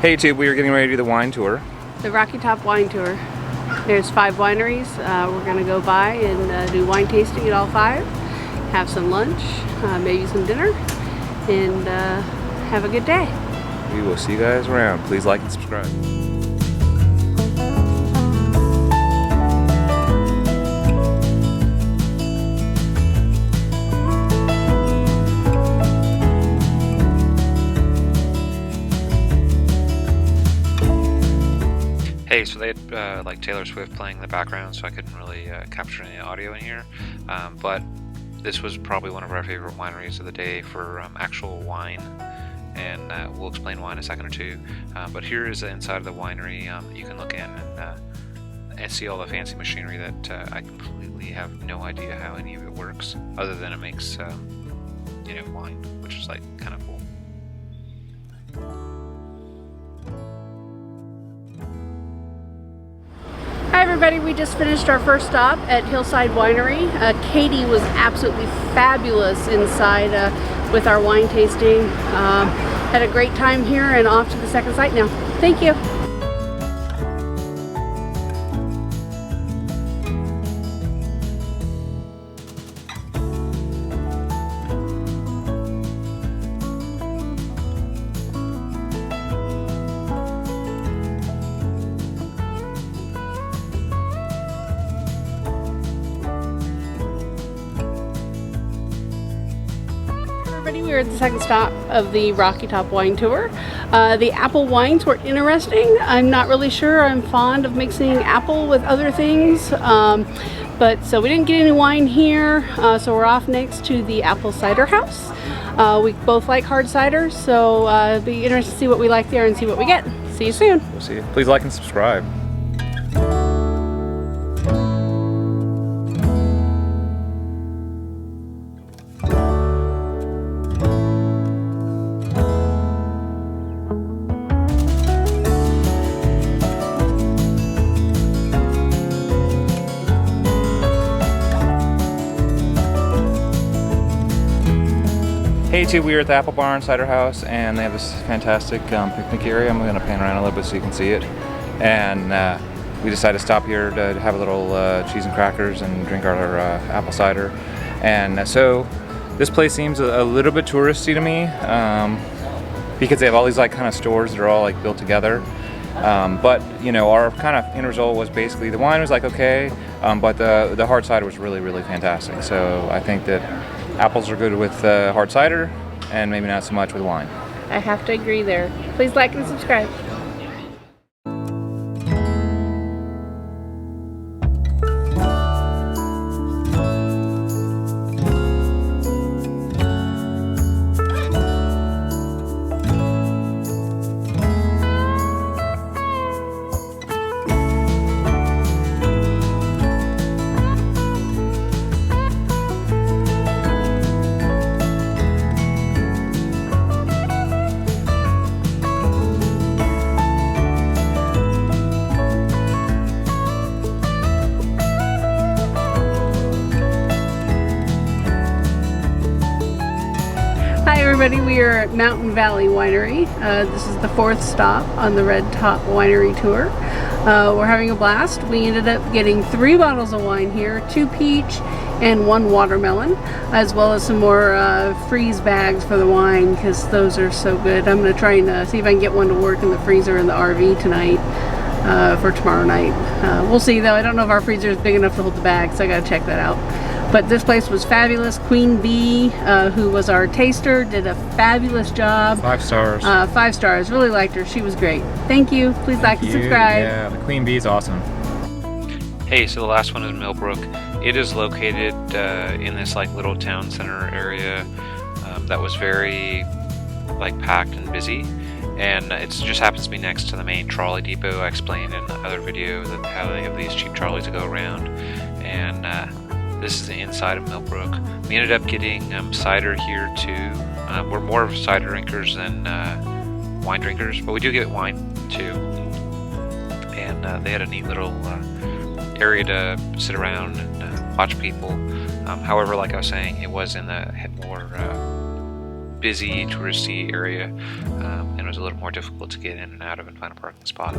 Hey YouTube, we are getting ready to do the wine tour. The Rocky Top Wine Tour. There's 5 wineries. We're going to go by and do wine tasting at all 5. Have some lunch, maybe some dinner, and have a good day. We will see you guys around. Please like and subscribe. Hey, so they had like Taylor Swift playing in the background, so I couldn't really capture any audio in here. But this was probably one of our favorite wineries of the day for actual wine, and we'll explain why in a second or two. But here is the inside of the winery. You can look in and see all the fancy machinery that I completely have no idea how any of it works, other than it makes you know, wine, which is like kind of cool. Hi everybody, we just finished our first stop at Hillside Winery. Katie was absolutely fabulous inside with our wine tasting. Had a great time here and off to the second site now. Thank you. We are at the second stop of the Rocky Top Wine Tour. The apple wines were interesting. I'm not really sure. I'm fond of mixing apple with other things. So we didn't get any wine here. So we're off next to the apple cider house. We both like hard cider, so it'll be interesting to see what we like there and see what we get. See you soon. We'll see you. Please like and subscribe. Hey YouTube, we are at the Apple Barn Cider House, and they have this fantastic picnic area. I'm going to pan around a little bit so you can see it. And we decided to stop here to have a little cheese and crackers and drink our apple cider. And so this place seems a little bit touristy to me because they have all these like kind of stores that are all like built together. But you know, our kind of end result was basically the wine was like okay, but the hard cider was really fantastic. So I think that apples are good with hard cider, and maybe not so much with wine. I have to agree there. Please like and subscribe. Hi everybody, we are at Mountain Valley Winery. This is the 4th stop on the Red Top Winery Tour. We're having a blast. We ended up getting 3 bottles of wine here, 2 peach and 1 watermelon, as well as some more freeze bags for the wine because those are so good. I'm going to try and see if I can get one to work in the freezer in the RV tonight for tomorrow night. We'll see though. I don't know if our freezer is big enough to hold the bag, so I got to check that out. But this place was fabulous. Queen Bee, who was our taster, did a fabulous job. 5 stars. 5 stars. Really liked her. She was great. Thank you. Please like and subscribe. Yeah, the Queen Bee is awesome. Hey, so the last one is Millbrook. It is located in this like little town center area that was very like packed and busy, and it just happens to be next to the main trolley depot. I explained in the other video that how they have these cheap trolleys that go around, and this is the inside of Millbrook. We ended up getting cider here too. We're more of cider drinkers than wine drinkers, but we do get wine too. And they had a neat little area to sit around and watch people. However, like I was saying, it was in the more busy touristy area, and was a little more difficult to get in and out of and find a parking spot.